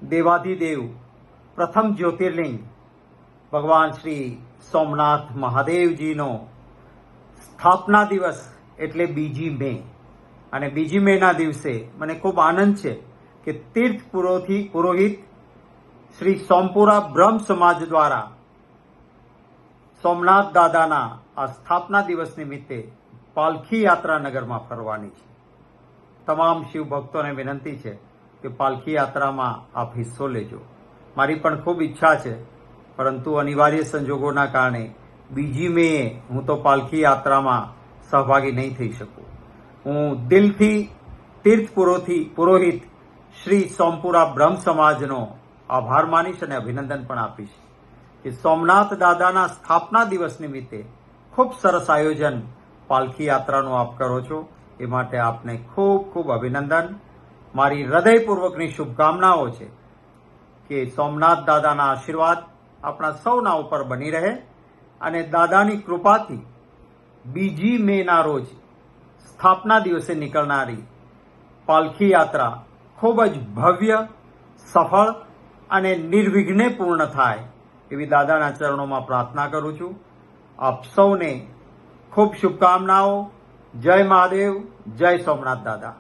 દેવાધિદેવ પ્રથમ જ્યોતિર્લિંગ ભગવાન શ્રી સોમનાથ મહાદેવજીનો સ્થાપના દિવસ એટલે 2 મે, અને 2 મેના દિવસે મને ખૂબ આનંદ છે કે તીર્થ પુરોહિત શ્રી સોમપુરા બ્રહ્મ સમાજ દ્વારા સોમનાથ દાદાના આ સ્થાપના દિવસ નિમિત્તે પાલખી યાત્રા નગરમાં ફરવાની છે. તમામ શિવ ભક્તોને વિનંતી છે કે પાલખી યાત્રામાં આપ હિસ્સો લેજો. મારી પણ ખૂબ ઈચ્છા છે, પરંતુ અનિવાર્ય સંજોગોના કારણે 2 મેએ હું તો પાલખી યાત્રામાં સહભાગી નહીં થઈ શકું. હું દિલથી તીર્થ પુરોહિત શ્રી સોમપુરા બ્રહ્મ સમાજનો આભાર માનીશ અને અભિનંદન પણ આપીશ કે સોમનાથ દાદાના સ્થાપના દિવસ નિમિત્તે ખૂબ સરસ આયોજન પાલખી યાત્રાનું આપ કરો છો. એ માટે આપને ખૂબ ખૂબ અભિનંદન. મારી હૃદયપૂર્વકની શુભકામનાઓ છે કે સોમનાથ દાદાના આશીર્વાદ આપણા સૌના ઉપર બની રહે અને દાદાની કૃપાથી 2 મેના રોજ સ્થાપના દિવસે નીકળનારી પાલખી યાત્રા ખૂબ જ ભવ્ય, સફળ અને નિર્વિઘ્ને પૂર્ણ થાય એવી દાદાના ચરણોમાં પ્રાર્થના કરું છું. આપ સૌને ખૂબ શુભકામનાઓ. જય મહાદેવ, જય સોમનાથ દાદા.